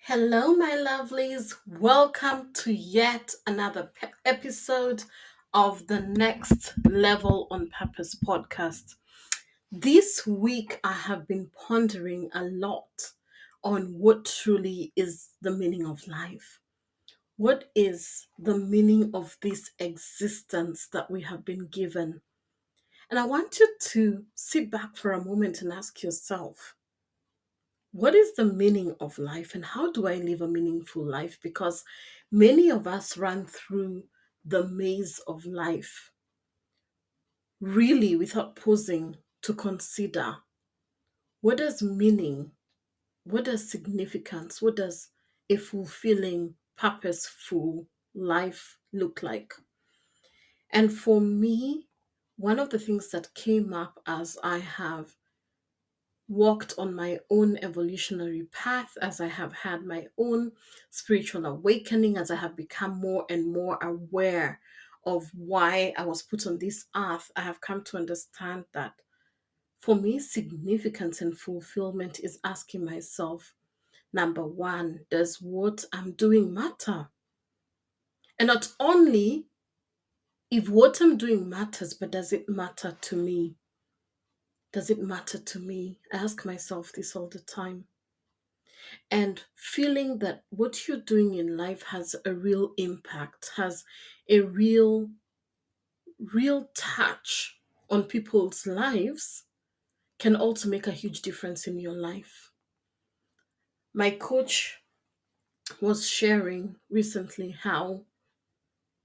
Hello, my lovelies. Welcome to yet another episode of the Next Level on Purpose podcast. This week, I have been pondering a lot on what truly is the meaning of life. What is the meaning of this existence that we have been given? And I want you to sit back for a moment and ask yourself, what is the meaning of life and how do I live a meaningful life? Because many of us run through the maze of life really without pausing to consider what does meaning, what does significance, what does a fulfilling, purposeful life look like? And for me, one of the things that came up as I have walked on my own evolutionary path, as I have had my own spiritual awakening, as I have become more and more aware of why I was put on this earth, I have come to understand that for me, significance and fulfillment is asking myself, number one, does what I'm doing matter? And not only if what I'm doing matters, but does it matter to me? Does it matter to me? I ask myself this all the time. And feeling that what you're doing in life has a real impact, has a real touch on people's lives can also make a huge difference in your life. My coach was sharing recently how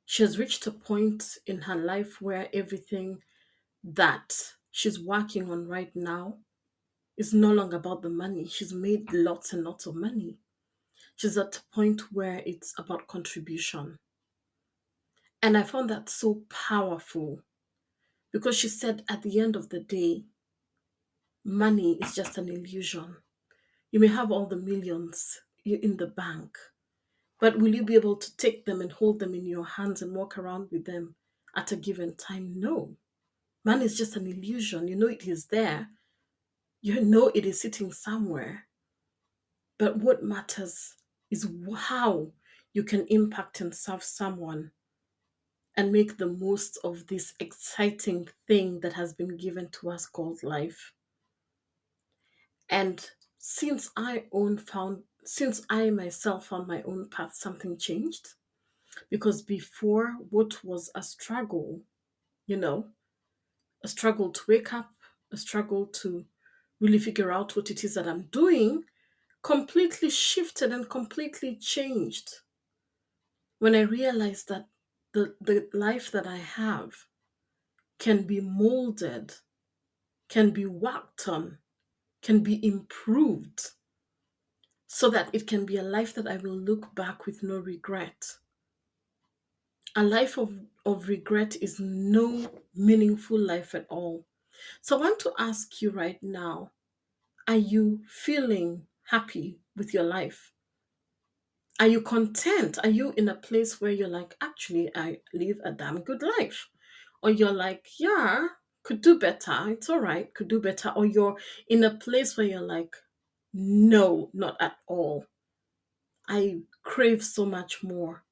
she has reached a point in her life where everything that she's working on right now is no longer about the money. She's made lots and lots of money. She's at a point where it's about contribution. And I found that so powerful because she said at the end of the day, money is just an illusion. You may have all the millions in the bank, but will you be able to take them and hold them in your hands and walk around with them at a given time? No. Money is just an illusion. You know it is there. You know it is sitting somewhere. But what matters is how you can impact and serve someone and make the most of this exciting thing that has been given to us called life. And since I myself found my own path, something changed. Because before, what was a struggle, you know, a struggle to wake up, a struggle to really figure out what it is that I'm doing, completely shifted and completely changed when I realized that the life that I have can be molded, can be worked on, can be improved so that it can be a life that I will look back with no regret. A life of regret is no meaningful life at all. So I want to ask you right now, are you feeling happy with your life? Are you content? Are you in a place where you're like, actually, I live a damn good life? Or you're like, yeah, could do better. It's all right, could do better. Or you're in a place where you're like, no, not at all. I crave so much more.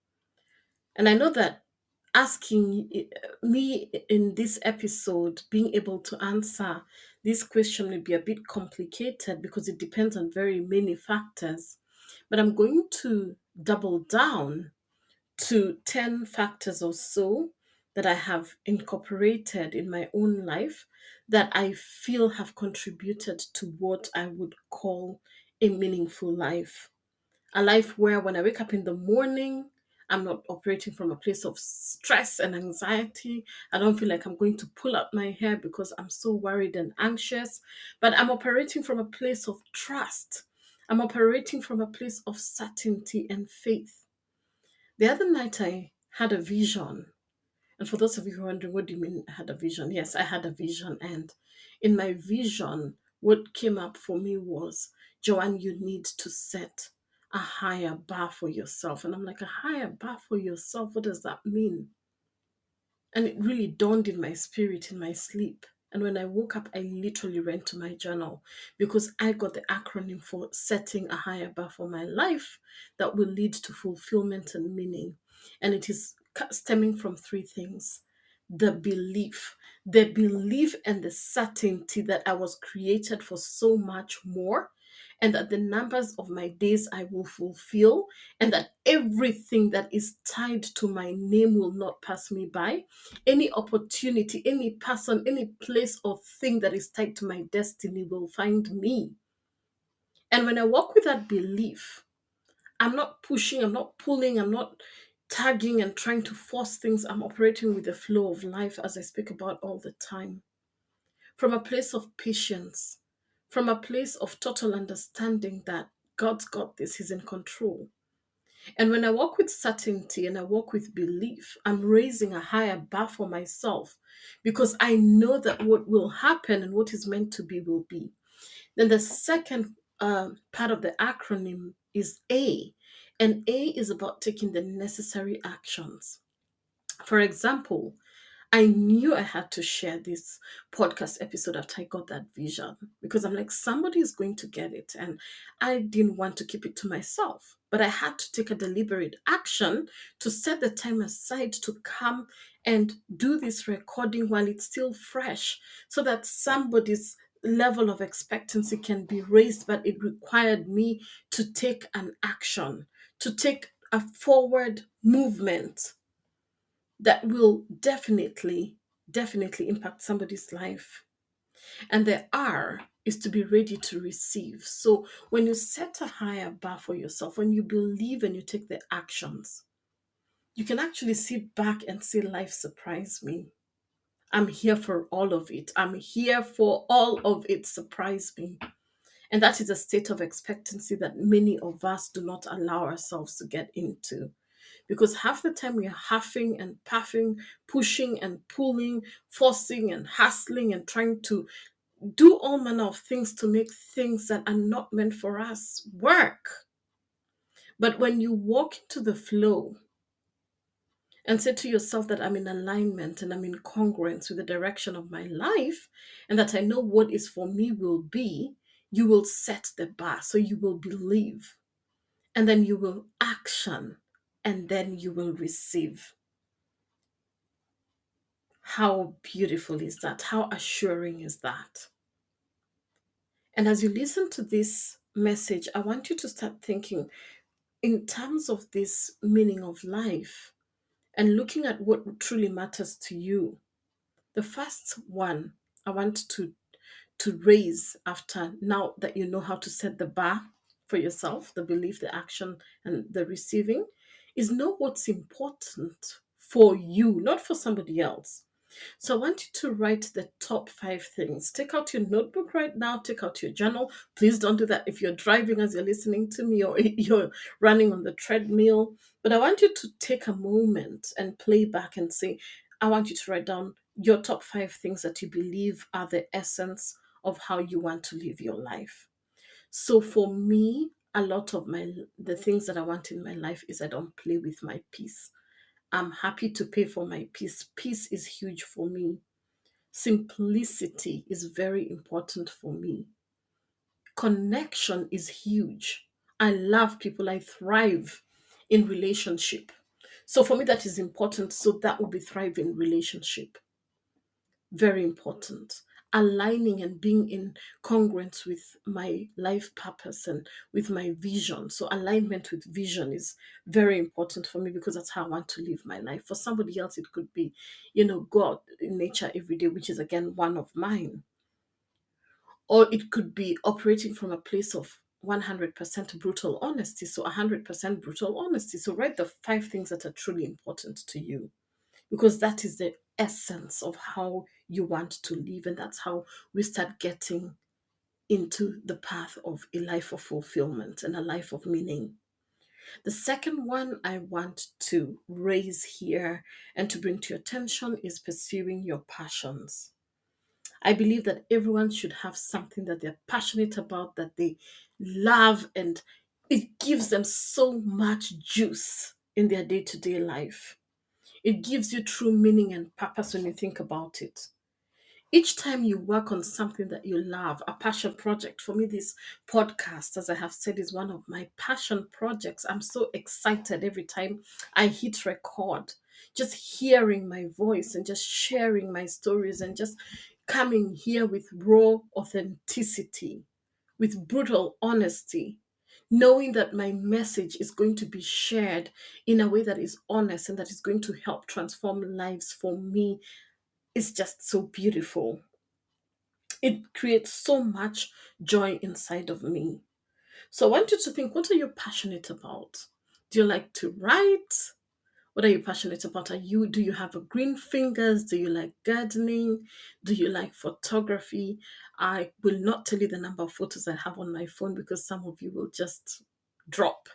And I know that asking me in this episode, being able to answer this question may be a bit complicated because it depends on very many factors. But I'm going to double down to 10 factors or so that I have incorporated in my own life that I feel have contributed to what I would call a meaningful life. A life where when I wake up in the morning, I'm not operating from a place of stress and anxiety. I don't feel like I'm going to pull out my hair because I'm so worried and anxious, but I'm operating from a place of trust. I'm operating from a place of certainty and faith. The other night, I had a vision. And for those of you who are wondering, what do you mean I had a vision? Yes, I had a vision. And in my vision, what came up for me was, Joanne, you need to set a higher bar for yourself. And I'm like, a higher bar for yourself? What does that mean? And it really dawned in my spirit in my sleep. And when I woke up, I literally ran to my journal because I got the acronym for setting a higher bar for my life that will lead to fulfillment and meaning. And it is stemming from three things: the belief and the certainty that I was created for so much more, and that the numbers of my days I will fulfill, and that everything that is tied to my name will not pass me by. Any opportunity, any person, any place or thing that is tied to my destiny will find me. And when I walk with that belief, I'm not pushing, I'm not pulling, I'm not tagging and trying to force things. I'm operating with the flow of life, as I speak about all the time, from a place of patience, from a place of total understanding that God's got this, He's in control. And when I walk with certainty and I walk with belief, I'm raising a higher bar for myself because I know that what will happen and what is meant to be will be. Then the second part of the acronym is A, and A is about taking the necessary actions. For example, I knew I had to share this podcast episode after I got that vision because I'm like, somebody is going to get it. And I didn't want to keep it to myself, but I had to take a deliberate action to set the time aside to come and do this recording while it's still fresh so that somebody's level of expectancy can be raised. But it required me to take an action, to take a forward movement that will definitely impact somebody's life. And the R is to be ready to receive. So when you set a higher bar for yourself, when you believe and you take the actions, you can actually sit back and say, life surprised me. I'm here for all of it. I'm here for all of it. Surprise me. And that is a state of expectancy that many of us do not allow ourselves to get into. Because half the time we are huffing and puffing, pushing and pulling, forcing and hustling and trying to do all manner of things to make things that are not meant for us work. But when you walk into the flow and say to yourself that I'm in alignment and I'm in congruence with the direction of my life, and that I know what is for me will be, you will set the bar. So you will believe, and then you will action, and then you will receive. How beautiful is that? How assuring is that? And as you listen to this message, I want you to start thinking in terms of this meaning of life and looking at what truly matters to you. The first one I want to raise, after now that you know how to set the bar for yourself, the belief, the action, and the receiving, is know what's important for you, not for somebody else. So I want you to write the top 5 things. Take out your notebook right now, take out your journal. Please don't do that if you're driving as you're listening to me or you're running on the treadmill. But I want you to take a moment and play back and say, I want you to write down your top 5 things that you believe are the essence of how you want to live your life. So for me, a lot of the things that I want in my life is I don't play with my peace. I'm happy to pay for my peace. Peace is huge for me. Simplicity is very important for me. Connection is huge. I love people. I thrive in relationship. So for me, that is important. So that will be thriving relationship. Very important. Aligning and being in congruence with my life purpose and with my vision. So alignment with vision is very important for me because that's how I want to live my life. For somebody else, it could be, go out in nature every day, which is again one of mine. Or it could be operating from a place of 100% brutal honesty. So 100% brutal honesty. So write the 5 things that are truly important to you, because that is the essence of how you want to live. And that's how we start getting into the path of a life of fulfillment and a life of meaning. The second one I want to raise here and to bring to your attention is pursuing your passions. I believe that everyone should have something that they're passionate about, that they love, and it gives them so much juice in their day to day life. It gives you true meaning and purpose when you think about it. Each time you work on something that you love, a passion project, for me, this podcast, as I have said, is one of my passion projects. I'm so excited every time I hit record, just hearing my voice and just sharing my stories and just coming here with raw authenticity, with brutal honesty, knowing that my message is going to be shared in a way that is honest and that is going to help transform lives for me is just so beautiful. It creates so much joy inside of me. So I want you to think, what are you passionate about? Do you like to write? What are you passionate about? Do you have a green fingers? Do you like gardening? Do you like photography? I will not tell you the number of photos I have on my phone because some of you will just drop.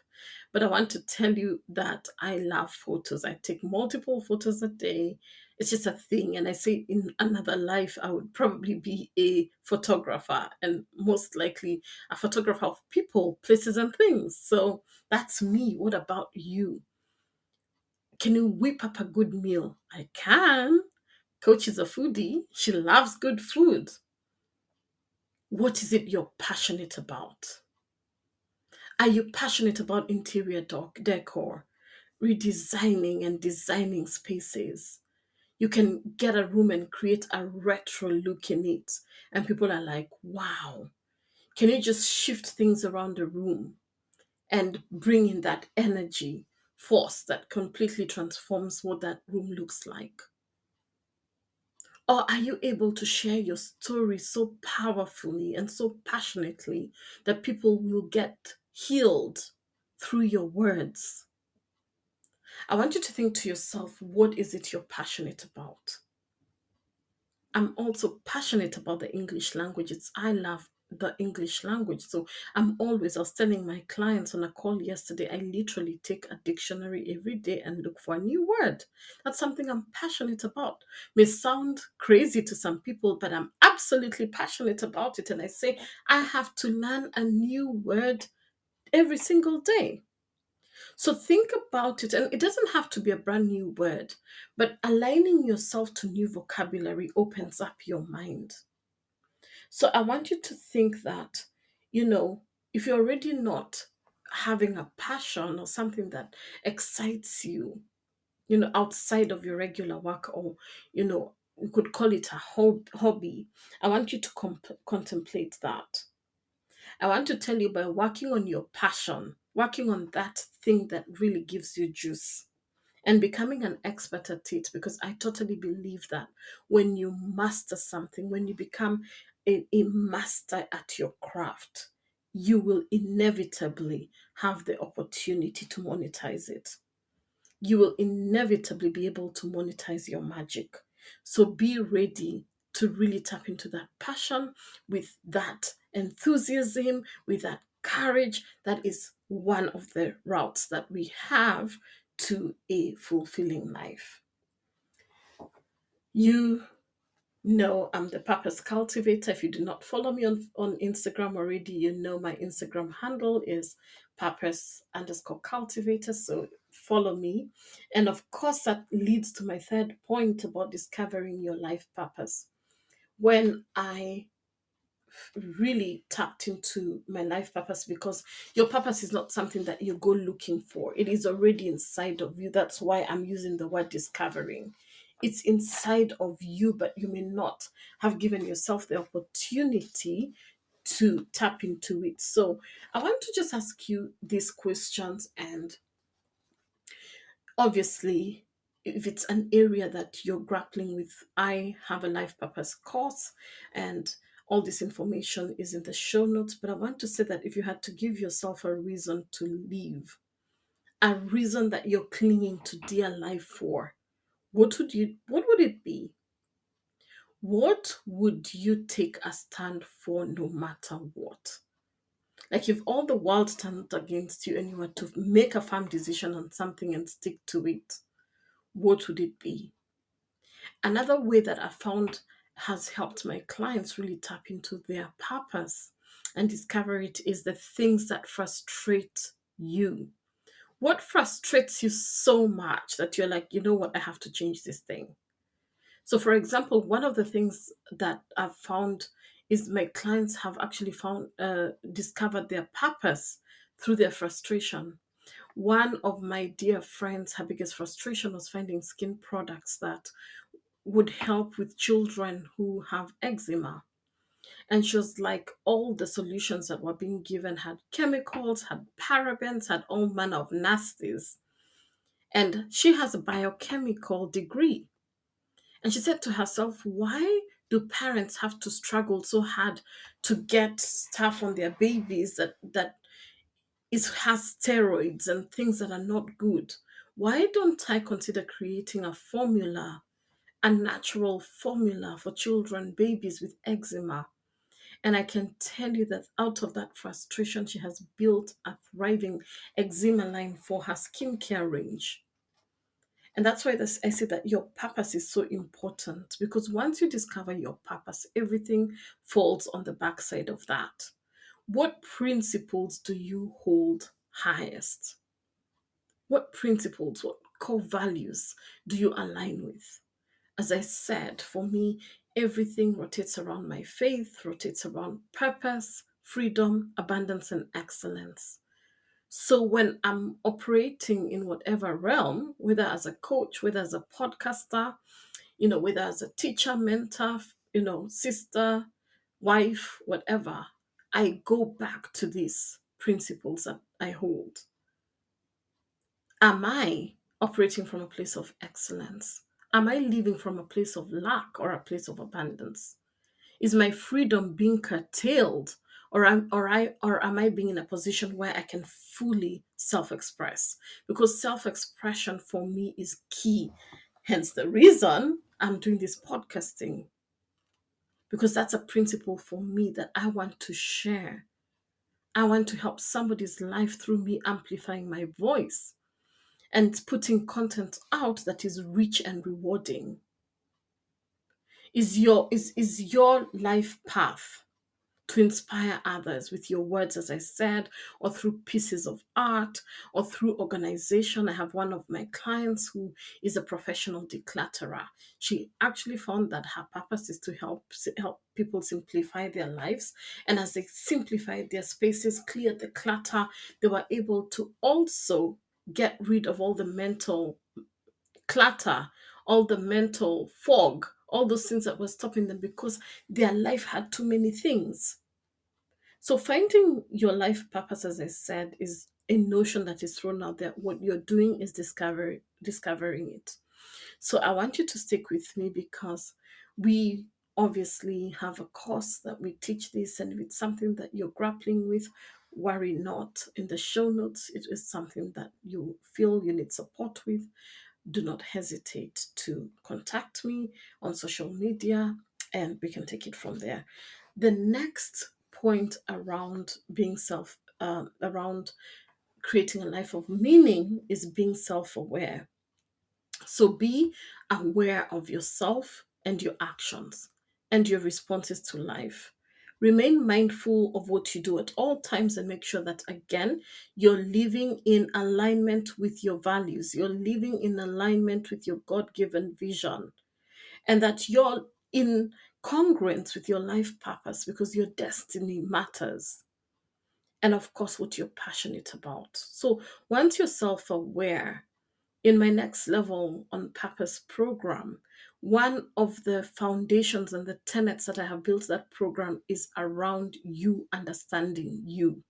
But I want to tell you that I love photos. I take multiple photos a day. It's just a thing. And I say in another life, I would probably be a photographer, and most likely a photographer of people, places, and things. So that's me. What about you? Can you whip up a good meal? I can. Coach is a foodie. She loves good food. What is it you're passionate about? Are you passionate about interior decor, redesigning and designing spaces? You can get a room and create a retro look in it, and people are like, wow. Can you just shift things around the room and bring in that energy force that completely transforms what that room looks like? Or are you able to share your story so powerfully and so passionately that people will get healed through your words? I want you to think to yourself, what is it you're passionate about? I'm also passionate about the English language. I love the English language. So I was telling my clients on a call yesterday, I literally take a dictionary every day and look for a new word. That's something I'm passionate about. May sound crazy to some people, but I'm absolutely passionate about it. And I say, I have to learn a new word every single day. So think about it, and it doesn't have to be a brand new word, but aligning yourself to new vocabulary opens up your mind. So I want you to think that, you know, if you're already not having a passion or something that excites you, outside of your regular work, or, you could call it a hobby, I want you to contemplate that. I want to tell you, by working on your passion, working on that thing that really gives you juice, and becoming an expert at it, because I totally believe that when you master something, when you become a master at your craft, you will inevitably have the opportunity to monetize it. You will inevitably be able to monetize your magic. So be ready to really tap into that passion with that enthusiasm, with that courage. That is one of the routes that we have to a fulfilling life. You I'm the Purpose Cultivator. If you do not follow me on Instagram already, you know my Instagram handle is Purpose_cultivator. So follow me. And of course, that leads to my third point about discovering your life purpose. When I really tapped into my life purpose, because your purpose is not something that you go looking for. It is already inside of you. That's why I'm using the word discovering. It's inside of you, but you may not have given yourself the opportunity to tap into it. So I want to just ask you these questions, and obviously, if it's an area that you're grappling with, I have a life purpose course, and all this information is in the show notes. But I want to say that if you had to give yourself a reason to live, a reason that you're clinging to dear life for, what would it be? What would you take a stand for no matter what? Like, if all the world turned against you and you were to make a firm decision on something and stick to it, what would it be? Another way that I found has helped my clients really tap into their purpose and discover it is the things that frustrate you. What frustrates you so much that you're like, you know what, I have to change this thing? So, for example, one of the things that I've found is my clients have actually discovered their purpose through their frustration. One of my dear friends, her biggest frustration was finding skin products that would help with children who have eczema. And she was like, all the solutions that were being given had chemicals, had parabens, had all manner of nasties. And she has a biochemical degree. And she said to herself, why do parents have to struggle so hard to get stuff on their babies that has steroids and things that are not good? Why don't I consider creating a natural formula for children, babies with eczema? And I can tell you that out of that frustration, she has built a thriving eczema line for her skincare range. And that's why I say that your purpose is so important, because once you discover your purpose, everything falls on the backside of that. What principles do you hold highest? What principles, what core values do you align with? As I said, for me, everything rotates around my faith, rotates around purpose, freedom, abundance, and excellence. So when I'm operating in whatever realm, whether as a coach, whether as a podcaster, whether as a teacher, mentor, sister, wife, whatever, I go back to these principles that I hold. Am I operating from a place of excellence? Am I living from a place of lack or a place of abundance? Is my freedom being curtailed, or am I being in a position where I can fully self-express? Because self-expression for me is key. Hence the reason I'm doing this podcasting, because that's a principle for me that I want to share. I want to help somebody's life through me amplifying my voice and putting content out that is rich and rewarding. Is your life path to inspire others with your words, as I said, or through pieces of art, or through organization? I have one of my clients who is a professional declutterer. She actually found that her purpose is to help people simplify their lives. And as they simplified their spaces, cleared the clutter, they were able to also get rid of all the mental clutter, all the mental fog, all those things that were stopping them because their life had too many things. So finding your life purpose, as I said, is a notion that is thrown out there. What you're doing is discovering it. So I want you to stick with me, because we obviously have a course that we teach this, and if it's something that you're grappling with, worry not. In the show notes, it is something that you feel you need support with. Do not hesitate to contact me on social media, and we can take it from there. The next point around around creating a life of meaning is being self-aware. So be aware of yourself and your actions and your responses to life. Remain mindful of what you do at all times, and make sure that, again, you're living in alignment with your values. You're living in alignment with your God given vision, and that you're in congruence with your life purpose, because your destiny matters. And of course, what you're passionate about. So once you're self aware, in my next level on purpose program, one of the foundations and the tenets that I have built that program is around you understanding you,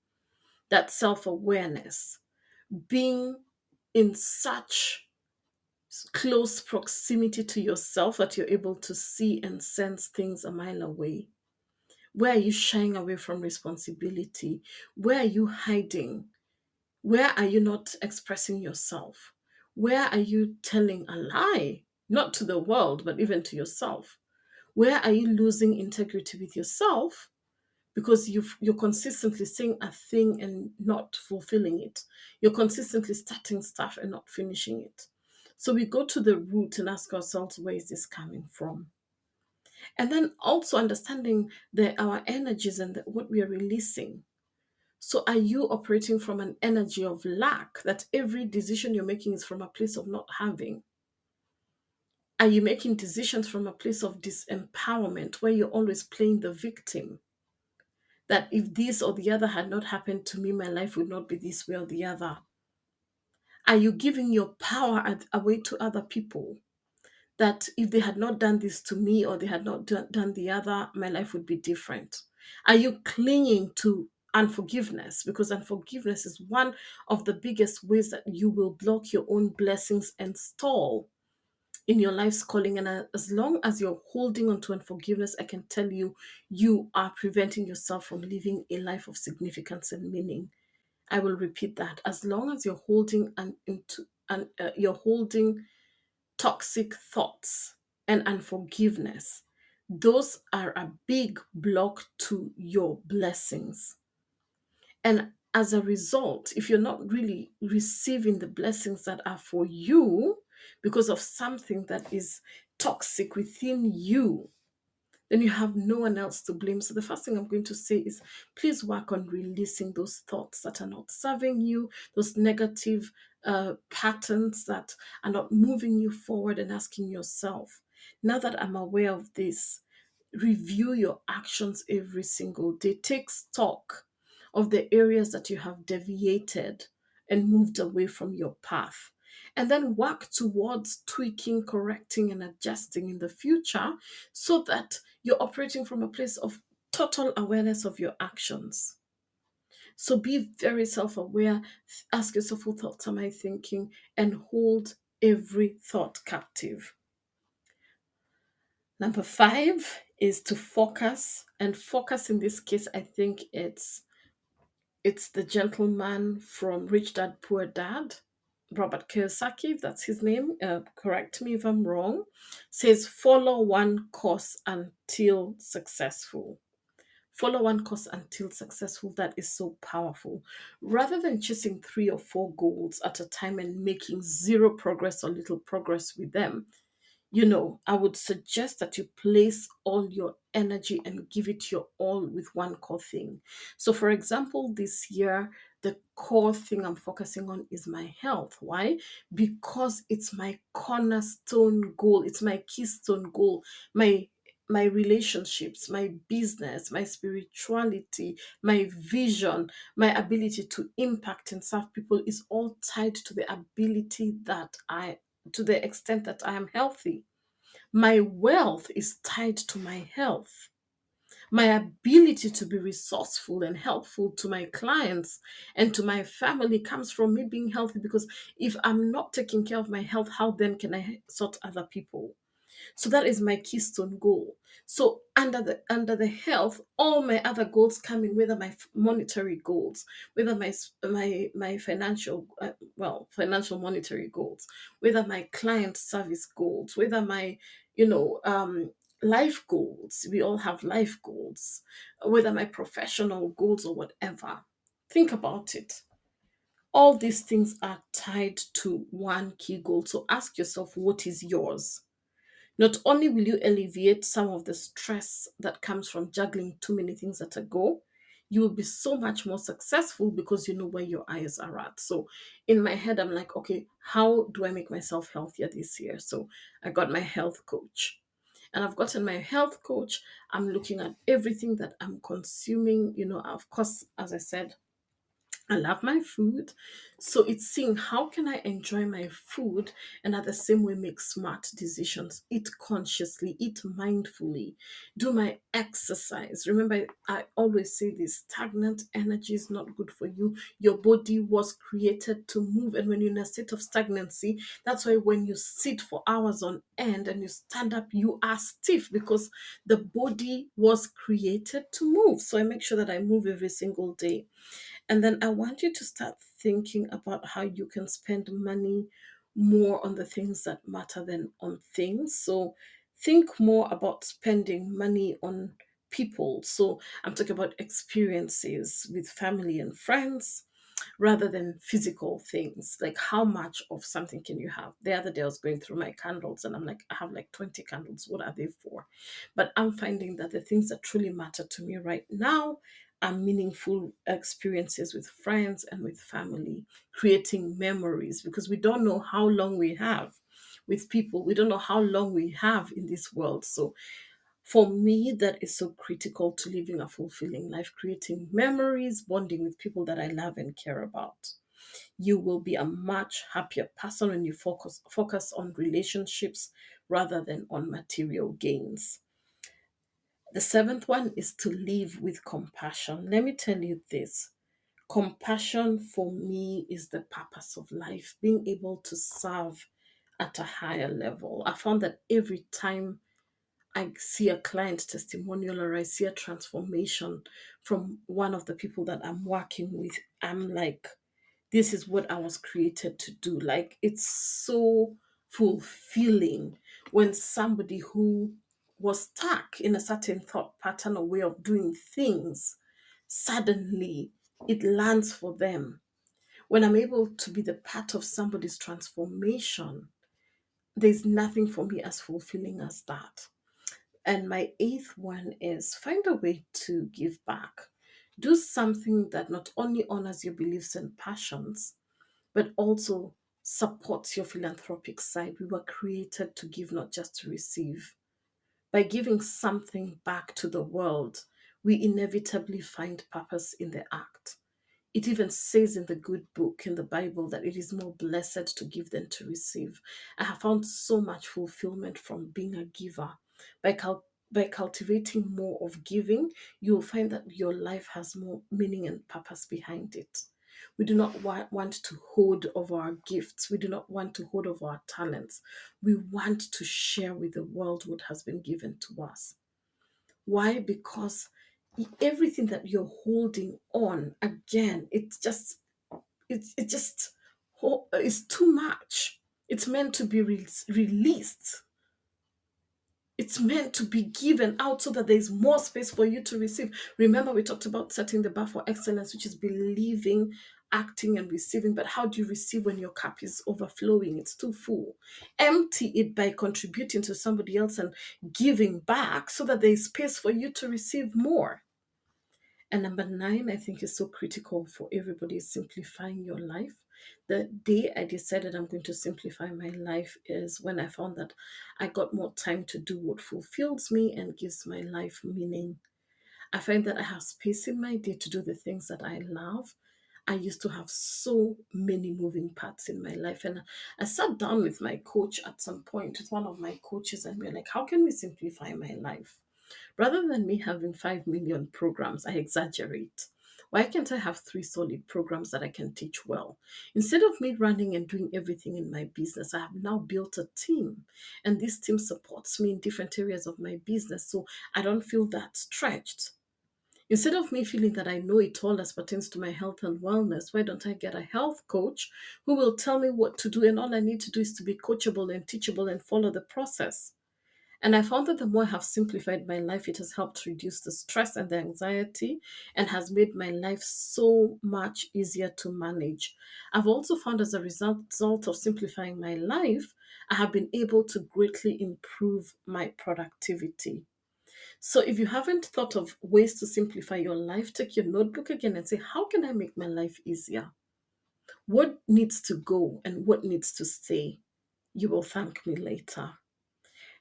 that self awareness, being in such close proximity to yourself that you're able to see and sense things a mile away. Where are you shying away from responsibility? Where are you hiding? Where are you not expressing yourself? Where are you telling a lie? Not to the world, but even to yourself. Where are you losing integrity with yourself because you're consistently saying a thing and not fulfilling it? You're consistently starting stuff and not finishing it. So we go to the root and ask ourselves, where is this coming from? And then also understanding our energies and what we are releasing. So are you operating from an energy of lack, that every decision you're making is from a place of not having? Are you making decisions from a place of disempowerment where you're always playing the victim? That if this or the other had not happened to me, my life would not be this way or the other. Are you giving your power away to other people? That if they had not done this to me or they had not done the other, my life would be different? Are you clinging to unforgiveness? Because unforgiveness is one of the biggest ways that you will block your own blessings and stall in your life's calling. And as long as you're holding on to unforgiveness, I can tell you, you are preventing yourself from living a life of significance and meaning. I will repeat that. As long as you're holding you're holding toxic thoughts and unforgiveness, those are a big block to your blessings. And as a result, if you're not really receiving the blessings that are for you because of something that is toxic within you, then you have no one else to blame. So the first thing I'm going to say is please work on releasing those thoughts that are not serving you, those negative patterns that are not moving you forward, and asking yourself, now that I'm aware of this, review your actions every single day. Take stock of the areas that you have deviated and moved away from your path. And then work towards tweaking, correcting, and adjusting in the future so that you're operating from a place of total awareness of your actions. So be very self aware. Ask yourself, what thoughts am I thinking? And hold every thought captive. Number five is to focus. And focus in this case, I think it's the gentleman from Rich Dad Poor Dad, Robert Kiyosaki, if that's his name. Correct me if I'm wrong. Says follow one course until successful. Follow one course until successful. That is so powerful. Rather than chasing three or four goals at a time and making zero progress or little progress with them, I would suggest that you place all your energy and give it your all with one core thing. So, for example, this year, the core thing I'm focusing on is my health. Why? Because it's my cornerstone goal, it's my keystone goal, my relationships, my business, my spirituality, my vision, my ability to impact and serve people is all tied to the ability that to the extent that I am healthy. My wealth is tied to my health. My ability to be resourceful and helpful to my clients and to my family comes from me being healthy, because if I'm not taking care of my health, how then can I sort other people? So that is my keystone goal. So under the health, all my other goals come in, whether my monetary goals, whether my financial financial monetary goals, whether my client service goals, whether my life goals. We all have life goals, whether my professional goals or whatever. Think about it. All these things are tied to one key goal. So ask yourself, what is yours? Not only will you alleviate some of the stress that comes from juggling too many things at a go, you will be so much more successful because you know where your eyes are at. So in my head, I'm like, okay, how do I make myself healthier this year? So I got my health coach. And I've gotten my health coach. I'm looking at everything that I'm consuming. Of course, as I said, I love my food. So it's seeing how can I enjoy my food and at the same way make smart decisions. Eat consciously, eat mindfully, do my exercise. Remember, I always say this: stagnant energy is not good for you. Your body was created to move. And when you're in a state of stagnancy, that's why when you sit for hours on end and you stand up, you are stiff, because the body was created to move. So I make sure that I move every single day. And then I want you to start thinking about how you can spend money more on the things that matter than on things. So think more about spending money on people. So I'm talking about experiences with family and friends rather than physical things. Like, how much of something can you have? The other day I was going through my candles and I'm like, I have like 20 candles. What are they for? But I'm finding that the things that truly matter to me right now are meaningful experiences with friends and with family, creating memories, because we don't know how long we have. with people. We don't know how long we have in this world. So for me, that is so critical to living a fulfilling life, creating memories, bonding with people that I love and care about. You will be a much happier person when you focus on relationships rather than on material gains. The seventh one is to live with compassion. Let me tell you this. Compassion for me is the purpose of life, being able to serve at a higher level. I found that every time I see a client testimonial or I see a transformation from one of the people that I'm working with, I'm like, this is what I was created to do. Like, it's so fulfilling when somebody who was stuck in a certain thought pattern or way of doing things, suddenly it lands for them. When I'm able to be the part of somebody's transformation, there's nothing for me as fulfilling as that. And my eighth one is find a way to give back. Do something that not only honors your beliefs and passions, but also supports your philanthropic side. We were created to give, not just to receive. By giving something back to the world, we inevitably find purpose in the act. It even says in the good book in the Bible that it is more blessed to give than to receive. I have found so much fulfillment from being a giver. By, by cultivating more of giving, you'll find that your life has more meaning and purpose behind it. We do not want to hoard over our gifts. We do not want to hoard over our talents. We want to share with the world what has been given to us. Why? Because everything that you're holding on, again, it just it's too much. It's meant to be released. It's meant to be given out so that there's more space for you to receive. Remember, we talked about setting the bar for excellence, which is believing, acting, and receiving. But how do you receive when your cup is overflowing? It's too full. Empty it by contributing to somebody else and giving back so that there's space for you to receive more. And number nine, I think is so critical for everybody is simplifying your life. The day I decided I'm going to simplify my life is when I found that I got more time to do what fulfills me and gives my life meaning. I find that I have space in my day to do the things that I love. I used to have so many moving parts in my life. And I sat down with my coach at some point, with one of my coaches, and we are like, how can we simplify my life? Rather than me having 5 million programs, I exaggerate. Why can't I have three solid programs that I can teach well? Instead of me running and doing everything in my business, I have now built a team. And this team supports me in different areas of my business. So I don't feel that stretched. Instead of me feeling that I know it all as pertains to my health and wellness, why don't I get a health coach who will tell me what to do? And all I need to do is to be coachable and teachable and follow the process. And I found that the more I have simplified my life, it has helped reduce the stress and the anxiety and has made my life so much easier to manage. I've also found as a result of simplifying my life, I have been able to greatly improve my productivity. So if you haven't thought of ways to simplify your life, take your notebook again and say, how can I make my life easier? What needs to go and what needs to stay? You will thank me later.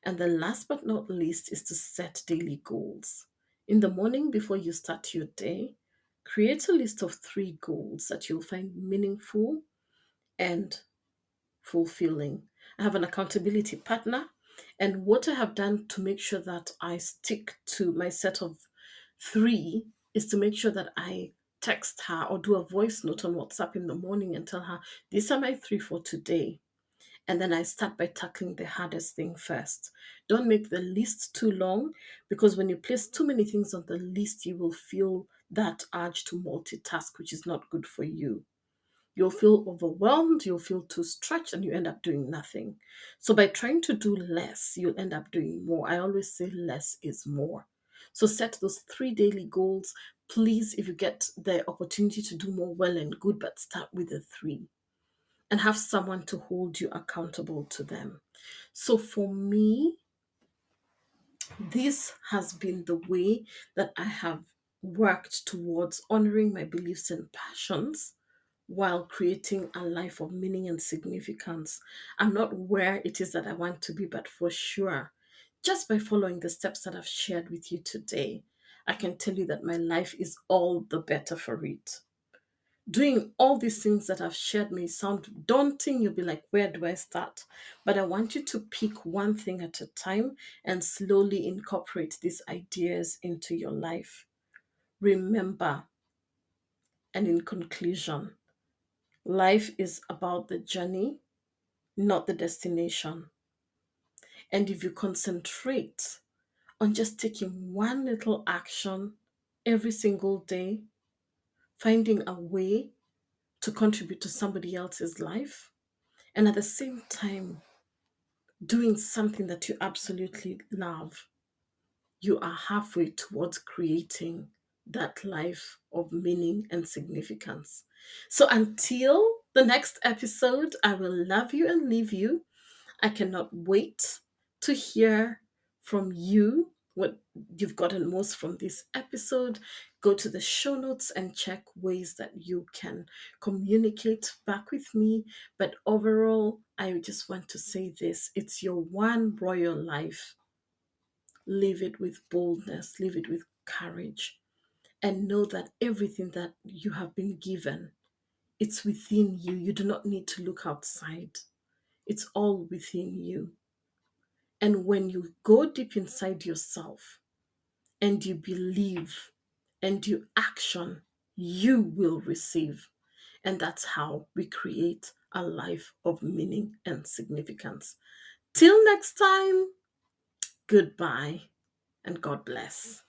And the last but not least is to set daily goals. In the morning before you start your day, create a list of three goals that you'll find meaningful and fulfilling. I have an accountability partner, and what I have done to make sure that I stick to my set of three is to make sure that I text her or do a voice note on WhatsApp in the morning and tell her, these are my three for today. And then I start by tackling the hardest thing first. Don't make the list too long because when you place too many things on the list, you will feel that urge to multitask, which is not good for you. You'll feel overwhelmed, you'll feel too stretched, and you end up doing nothing. So, by trying to do less, you'll end up doing more. I always say less is more. So, set those three daily goals. Please, if you get the opportunity to do more, well and good, but start with the three and have someone to hold you accountable to them. So for me, this has been the way that I have worked towards honoring my beliefs and passions while creating a life of meaning and significance. I'm not where it is that I want to be, but for sure, just by following the steps that I've shared with you today, I can tell you that my life is all the better for it. Doing all these things that I've shared may sound daunting. You'll be like, where do I start? But I want you to pick one thing at a time and slowly incorporate these ideas into your life. Remember, and in conclusion, life is about the journey, not the destination. And if you concentrate on just taking one little action every single day, finding a way to contribute to somebody else's life, and at the same time doing something that you absolutely love, you are halfway towards creating that life of meaning and significance. So until the next episode, I will love you and leave you. I cannot wait to hear from you what you've gotten most from this episode. Go to the show notes and check ways that you can communicate back with me. But overall, I just want to say this: it's your one royal life. Live it with boldness, live it with courage, and know that everything that you have been given, it's within you. You do not need to look outside. It's all within you. And when you go deep inside yourself and you believe and you action, you will receive. And that's how we create a life of meaning and significance. Till next time, goodbye and God bless.